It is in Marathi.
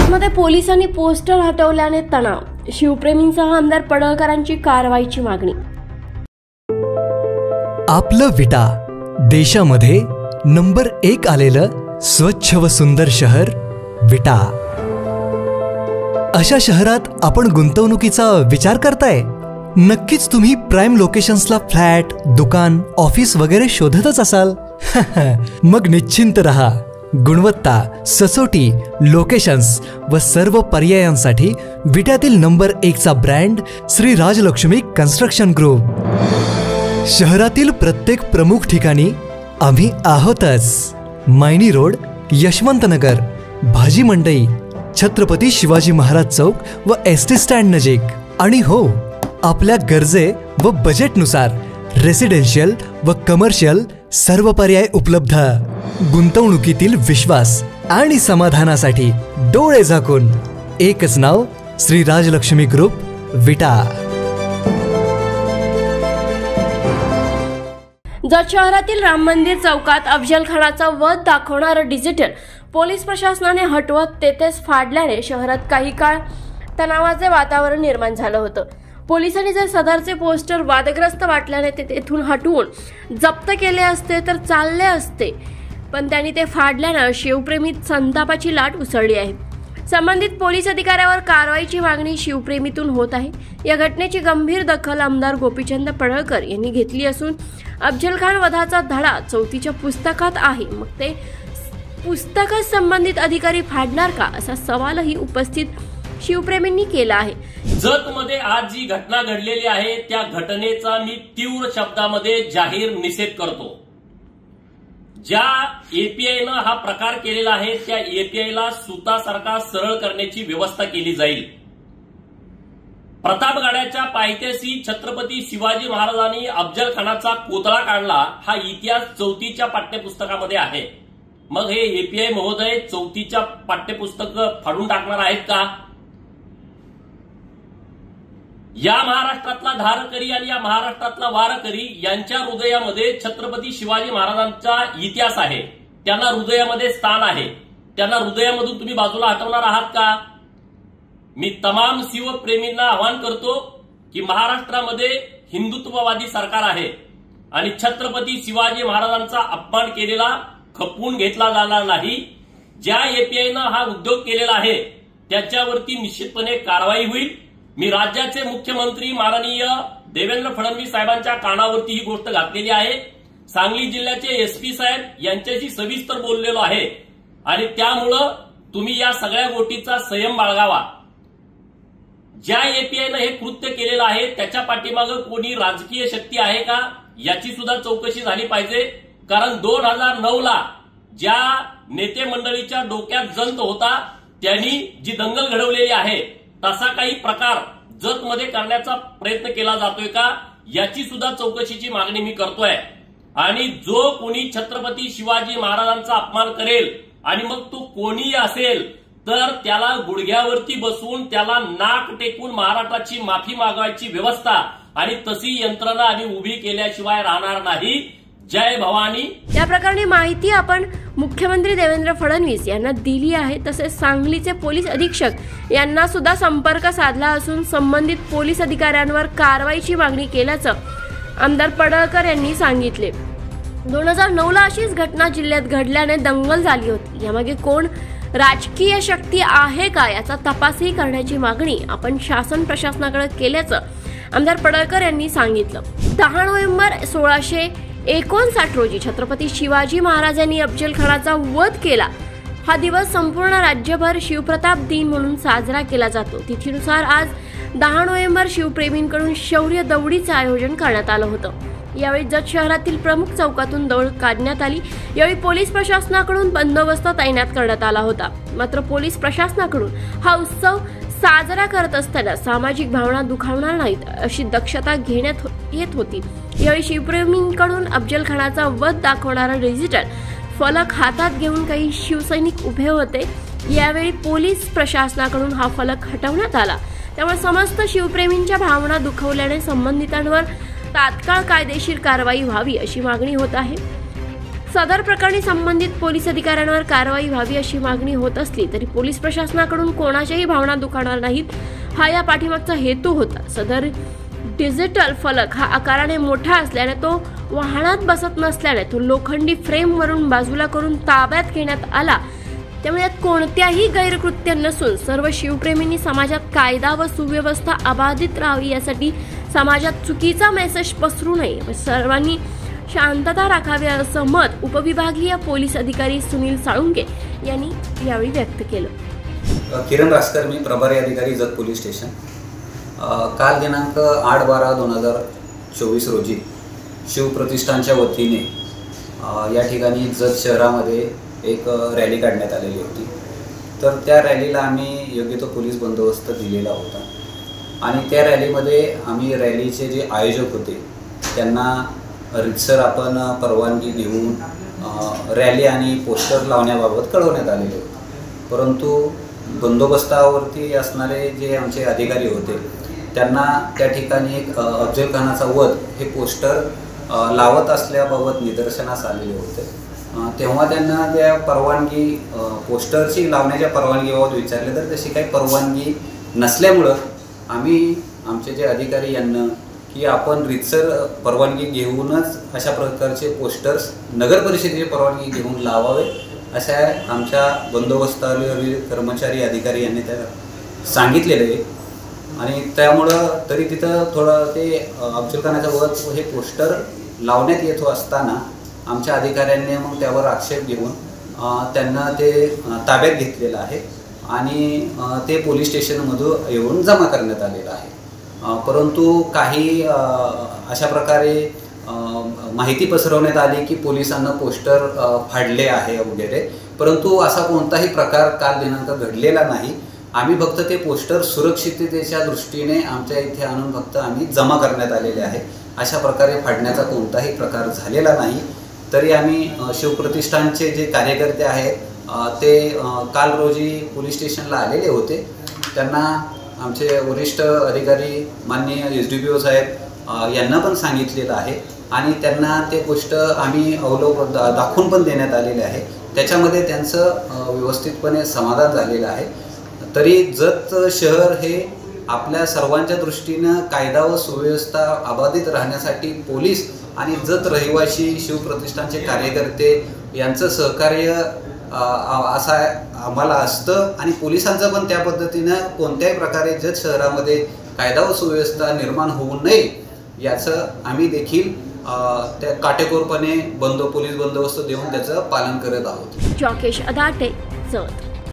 जतमध्ये पोलिसांनी पोस्टर हटवल्याने तणाव, शिवप्रेमींसह आमदार पडळकरांची कारवाईची मागणी। आपलं विटा देशामध्ये नंबर 1 आलेलं स्वच्छ व सुंदर शहर विटा। अशा शहरात आपण गुंतवणुकीचा विचार करताय? नक्कीच तुम्ही प्राइम लोकेशन्सला फ्लॅट, दुकान, ऑफिस वगैरे शोधतच असाल। मग निश्चिंत रहा, गुणवत्ता, सचोटी, लोकेशन्स व सर्व पर्यायांसाठी विट्यातील नंबर 1 चा brand Shri Rajalakshmi construction group. शहरातील प्रत्येक प्रमुख ठिकाणी आम्ही आहोतच। मायनी रोड, यशवंतनगर, भाजी मंडई, छत्रपती शिवाजी महाराज चौक व एसटी स्टँड नजीक। आणि हो, आपल्या गरजे व बजेटनुसार रेसिडेन्शियल व कमर्शियल सर्व पर्याय उपलब्ध। गुंतवणुकीतील विश्वास आणि समाधानासाठी डोळे झाकून एकच नाव, श्री राजलक्ष्मी ग्रुप, विटा। जत शहरातील राम मंदिर चौकात अफजल खानाचा वध दाखवणारं डिजिटल पोलीस प्रशासनाने हटवत तेथेच फाडल्याने शहरात काही काळ तणावाचे वातावरण निर्माण झालं होतं। पोलिसांनी जर सदरचे पोस्टर वादग्रस्त वाटल्याने ते तेथून हटवून जप्त केले असते तर चालले असते, पण त्यांनी ते फाडल्यानं शिवप्रेमीत संतापाची लाट उसळली आहे। संबंधित पोलीस अधिकाऱ्यावर कारवाईची मागणी शिवप्रेमीतून होत आहे। या घटनेची गंभीर दखल आमदार गोपीचंद पडळकर यांनी घेतली असून अफजल खान वधाचा धडा 4थीच्या पुस्तकात आहे, मग ते पुस्तकच संबंधित अधिकारी फाडणार का, असा सवालही उपस्थित शिवप्रेमींनी केला आहे। जत मध्ये आज जी घटना घडलेली आहे त्या घटनेचा मी तीव्र शब्दामध्ये जाहीर निषेध करतो। ज्या एपीआयनं हा प्रकार केलेला आहे त्या एपीआयला सुतासारखा सरळ करण्याची व्यवस्था केली जाईल। प्रतापगडाच्या पायथ्याशी छत्रपती शिवाजी महाराजांनी अफजल खानाचा कोतळा काढला, हा इतिहास 4थीच्या पाठ्यपुस्तकामध्ये आहे। मग हे एपीआय महोदय 4थीच्या पाठ्यपुस्तक फाडून टाकणार आहेत का? या महाराष्ट्रातला धारकरी आणि या महाराष्ट्रातला वारकरी यांच्या हृदयामध्ये छत्रपती शिवाजी महाराजांचा इतिहास आहे, त्यांना हृदयामध्ये स्थान आहे। त्यांना हृदयामधून तुम्ही बाजूला हटवणार आहात का? मी तमाम शिवप्रेमींना आवाहन करतो की महाराष्ट्रामध्ये हिंदुत्ववादी सरकार आहे आणि छत्रपती शिवाजी महाराजांचा अपमान केलेला खपवून घेतला जाणार नाही। ज्या एपीआयनं हा उद्योग केलेला आहे त्याच्यावरती निश्चितपणे कारवाई होईल। मी राज्याचे मुख्यमंत्री माननीय देवेंद्र फडणवीस साहेबांच्या कानावरती ही गोष्ट घातलेली आहे। सांगली जिल्ह्याचे एसपी साहेब यांच्याशी सविस्तर बोललेलो आहे आणि त्यामुळं तुम्ही या सगळ्या गोष्टीचा संयम बाळगावा। ज्या एपीआयनं हे कृत्य केलेलं आहे त्याच्या पाठीमागं कोणी राजकीय शक्ती आहे का याची सुद्धा चौकशी झाली पाहिजे। कारण 2009ला ज्या नेते मंडळीच्या डोक्यात जंत होता त्यांनी जी दंगल घडवलेली आहे तसा काही प्रकार जतमध्ये करण्याचा प्रयत्न केला जातोय का याची सुद्धा चौकशीची मागणी मी करतोय। आणि जो कोणी छत्रपती शिवाजी महाराजांचा अपमान करेल आणि मग तो कोणी असेल तर त्याला गुडघ्यावरती बसवून त्याला नाक टेकून महाराष्ट्राची माफी मागवायची व्यवस्था आणि तशी यंत्रणा आम्ही उभी केल्याशिवाय राहणार नाही। जय भवानी। या प्रकरणी माहिती आपण मुख्यमंत्री देवेंद्र फडणवीस यांना दिली आहे। तसेच सांगलीचे पोलीस अधीक्षक यांना सुद्धा संपर्क साधला असून संबंधित पोलीस अधिकाऱ्यांवर कारवाईची मागणी केल्याचं आमदार पडळकर यांनी सांगितले। 2009ला अशीच घटना जिल्ह्यात घडल्याने दंगल झाली होती। यामागे कोण राजकीय शक्ती आहे का याचा तपासही करण्याची मागणी आपण शासन प्रशासनाकडे केल्याचं आमदार पडळकर यांनी सांगितलं। 10 नोव्हेंबर 1659 रोजी छत्रपती शिवाजी महाराजांनी अफजल खानाचा वध केला। हा दिवस संपूर्ण राज्यभर शिवप्रताप दिन म्हणून साजरा केला जातो। तिथीनुसार आज 10 नोव्हेंबर शिवप्रेमींकडून शौर्य दौडीचे आयोजन करण्यात आलं होतं। यावेळी जत शहरातील प्रमुख चौकातून दौड काढण्यात आली। यावेळी पोलीस प्रशासनाकडून बंदोबस्त तैनात करण्यात आला होता। मात्र पोलीस प्रशासनाकडून हा उत्सव साजरा करत असताना सामाजिक भावना दुखावणार नाहीत अशी दक्षता घेण्यात येत होती। यावेळी शिवप्रेमींकडून अफजल खानाचा वध दाखवणारा डिजिटल फलक हातात घेऊन काही शिवसैनिक उभे होते। यावेळी पोलीस प्रशासनाकडून हा फलक हटवण्यात आला। त्यामुळे समस्त शिवप्रेमींच्या भावना दुखावल्याने संबंधितांवर तात्काळ कायदेशीर कारवाई व्हावी अशी मागणी होत आहे। सदर प्रकरणी संबंधित पोलीस अधिकाऱ्यांवर कारवाई व्हावी अशी मागणी होत असली तरी पोलीस प्रशासनाकडून कोणाच्याही भावना दुखावणार नाहीत हा या पाठीमागचा हेतू होता। सदर डिजिटल फलक हा आकाराने मोठा असल्याने तो वाहनात बसत नसल्याने तो लोखंडी फ्रेमवरून बाजूला करून ताब्यात घेण्यात आला। त्यामुळे यात कोणत्याही गैरकृत्य नसून सर्व शिवप्रेमींनी समाजात कायदा व सुव्यवस्था अबाधित राहावी यासाठी समाजात चुकीचा मेसेज पसरू नये व सर्वांनी शांतता राखावी असं मत उपविभागीय पोलीस अधिकारी सुनील साळुंके यांनी यावेळी व्यक्त केलं। किरण रासकर, मी प्रभारी अधिकारी जत पोलीस स्टेशन। काल दिनांक 8/12/2024 रोजी शिवप्रतिष्ठानच्या वतीने या ठिकाणी जत शहरामध्ये एक रॅली काढण्यात आलेली होती। तर त्या रॅलीला आम्ही योग्य तो पोलीस बंदोबस्त दिलेला होता आणि त्या रॅलीमध्ये आम्ही रॅलीचे जे आयोजक होते त्यांना रितसर आपण परवानगी देऊन रॅली आणि पोस्टर लावण्याबाबत कळवण्यात आलेले होते। परंतु बंदोबस्तावरती असणारे जे आमचे अधिकारी होते त्यांना त्या ठिकाणी एक अफजल खानाचा वध हे पोस्टर लावत असल्याबाबत निदर्शनास आलेले होते। तेव्हा त्यांना त्या परवानगी पोस्टरची लावण्याच्या परवानगीबाबत विचारले तर तशी काही परवानगी नसल्यामुळं आम्ही आमचे जे अधिकारी यांना की आपण रितसर परवानगी घेऊनच अशा प्रकारचे पोस्टर्स नगर परिषदेची परवानगी घेऊन लावावे अशा आमच्या बंदोबस्तावरील कर्मचारी अधिकारी यांनी त्या सांगितलेले आहे। आणि त्यामुळं तरी तिथं थोडं ते अफजल खानाचा वध हे पोस्टर लावण्यात येत असताना आमच्या अधिकाऱ्यांनी मग त्यावर आक्षेप घेऊन त्यांना ते ताब्यात घेतलेलं आहे आणि ते पोलीस स्टेशनमधून येऊन जमा करण्यात आलेलं आहे। परंतु काही अशा प्रकारे माहिती पसरवण्यात आली की पोलिसांना पोस्टर फाडले आहे वगैरे, परंतु असा कोणताही प्रकार काल दिनांक घडलेला नाही। आम्ही फक्त ते पोस्टर सुरक्षिततेच्या दृष्टीने आमच्या इथे आणून फक्त आम्ही जमा करण्यात आलेले आहे। अशा प्रकारे फाडण्याचा कोणताही प्रकार झालेला नाही। तरी आम्ही शिवप्रतिष्ठानचे जे कार्यकर्ते आहेत ते काल रोजी पोलीस स्टेशनला आलेले होते। त्यांना आमचे वरिष्ठ अधिकारी माननीय SDPO साहेब यांना पण सांगितलेलं आहे आणि त्यांना ते गोष्ट आम्ही दाखवून पण देण्यात आलेले आहे। त्याच्यामध्ये त्यांचं व्यवस्थितपणे समाधान झालेलं आहे। तरी जत शहर हे आपल्या सर्वांच्या दृष्टीनं कायदा व सुव्यवस्था अबाधित राहण्यासाठी पोलीस आणि जत रहिवासी शिवप्रतिष्ठानचे कार्यकर्ते यांचं सहकार्य असा आम्हाला असतं आणि पोलिसांचं पण त्या पद्धतीनं कोणत्याही प्रकारे जत शहरामध्ये कायदा व सुव्यवस्था निर्माण होऊ नये याचं आम्ही देखील त्या काटेकोरपणे पोलीस बंदोबस्त देऊन त्याचं पालन करत आहोत। जॉकेश अदाटे, जत।